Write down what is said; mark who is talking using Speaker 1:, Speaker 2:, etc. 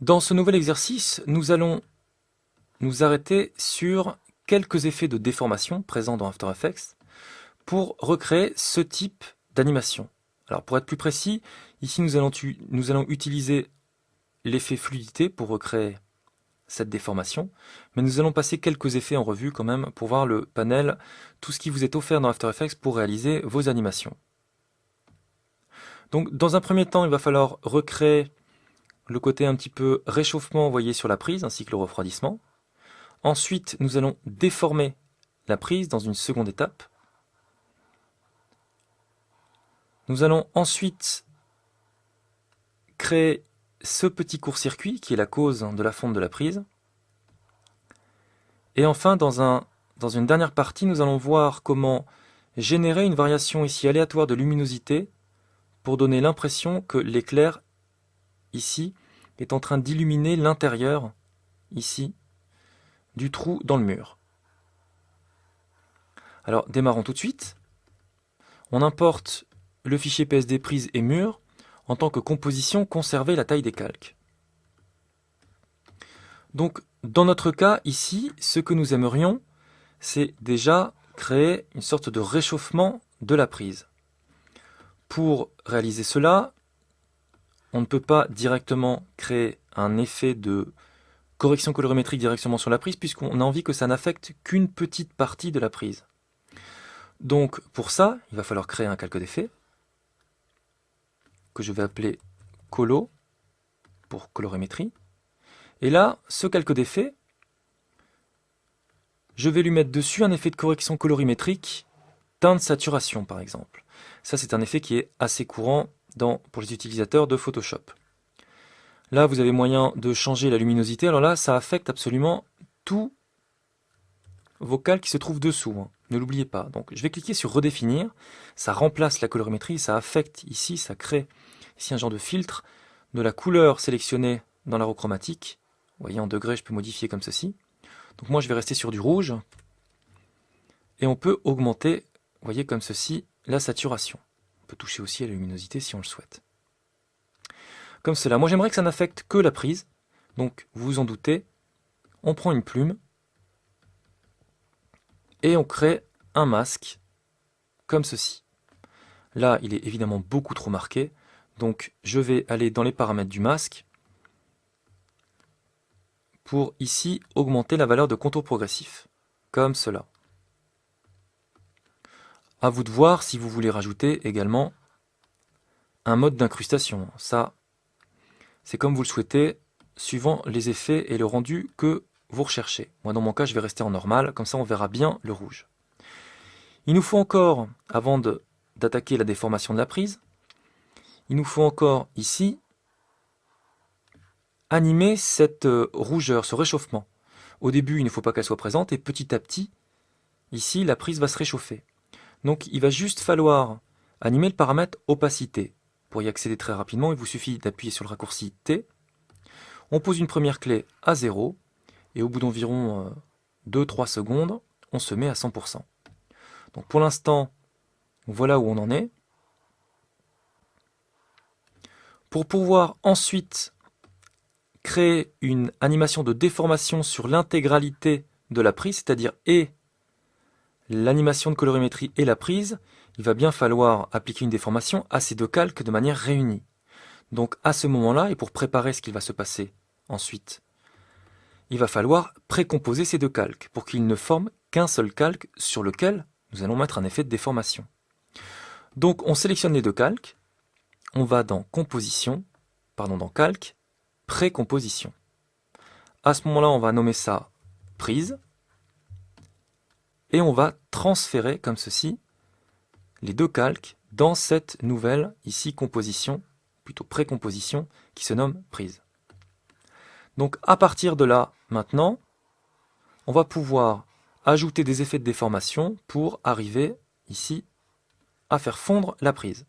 Speaker 1: Dans ce nouvel exercice, nous allons nous arrêter sur quelques effets de déformation présents dans After Effects pour recréer ce type d'animation. Alors pour être plus précis, ici nous allons utiliser l'effet fluidité pour recréer cette déformation, mais nous allons passer quelques effets en revue quand même pour voir le panel, tout ce qui vous est offert dans After Effects pour réaliser vos animations. Donc dans un premier temps, il va falloir recréer le côté un petit peu réchauffement, vous voyez, sur la prise, ainsi que le refroidissement. Ensuite, nous allons déformer la prise dans une seconde étape. Nous allons ensuite créer ce petit court-circuit qui est la cause de la fonte de la prise. Et enfin, dans une dernière partie, nous allons voir comment générer une variation ici aléatoire de luminosité pour donner l'impression que l'éclair ici est en train d'illuminer l'intérieur ici du trou dans le mur. Alors démarrons tout de suite. On importe le fichier PSD prise et mur en tant que composition conserver la taille des calques. Donc dans notre cas ici, ce que nous aimerions, c'est déjà créer une sorte de réchauffement de la prise. Pour réaliser cela, on ne peut pas directement créer un effet de correction colorimétrique directement sur la prise puisqu'on a envie que ça n'affecte qu'une petite partie de la prise. Donc pour ça, il va falloir créer un calque d'effet que je vais appeler Colo pour colorimétrie. Et là, ce calque d'effet, je vais lui mettre dessus un effet de correction colorimétrique, teinte saturation par exemple. Ça c'est un effet qui est assez courant pour les utilisateurs de Photoshop. Là vous avez moyen de changer la luminosité, alors là ça affecte absolument tous vos calques qui se trouvent dessous, hein. Ne l'oubliez pas. Donc je vais cliquer sur redéfinir, ça remplace la colorimétrie, ça affecte ici, ça crée ici un genre de filtre de la couleur sélectionnée dans l'arrow chromatique. Vous voyez en degrés je peux modifier comme ceci. Donc moi je vais rester sur du rouge et on peut augmenter, vous voyez comme ceci, la saturation. On peut toucher aussi à la luminosité si on le souhaite. Comme cela. Moi j'aimerais que ça n'affecte que la prise. Donc vous vous en doutez, on prend une plume et on crée un masque comme ceci. Là il est évidemment beaucoup trop marqué. Donc je vais aller dans les paramètres du masque pour ici augmenter la valeur de contour progressif. Comme cela. À vous de voir si vous voulez rajouter également un mode d'incrustation. Ça, c'est comme vous le souhaitez, suivant les effets et le rendu que vous recherchez. Moi, dans mon cas, je vais rester en normal, comme ça on verra bien le rouge. Il nous faut encore, avant d'attaquer la déformation de la prise, il nous faut encore ici animer cette rougeur, ce réchauffement. Au début, il ne faut pas qu'elle soit présente et petit à petit, ici, la prise va se réchauffer. Donc il va juste falloir animer le paramètre opacité. Pour y accéder très rapidement, il vous suffit d'appuyer sur le raccourci T. On pose une première clé à 0 et au bout d'environ 2-3 secondes, on se met à 100%. Donc pour l'instant, voilà où on en est. Pour pouvoir ensuite créer une animation de déformation sur l'intégralité de la prise, c'est-à-dire et l'animation de colorimétrie et la prise, il va bien falloir appliquer une déformation à ces deux calques de manière réunie. Donc à ce moment-là, et pour préparer ce qu'il va se passer ensuite, il va falloir précomposer ces deux calques pour qu'ils ne forment qu'un seul calque sur lequel nous allons mettre un effet de déformation. Donc on sélectionne les deux calques, on va dans dans calque, précomposition. À ce moment-là, on va nommer ça prise, et on va transférer comme ceci les deux calques dans cette nouvelle ici composition, plutôt précomposition, qui se nomme prise. Donc à partir de là, maintenant, on va pouvoir ajouter des effets de déformation pour arriver ici à faire fondre la prise.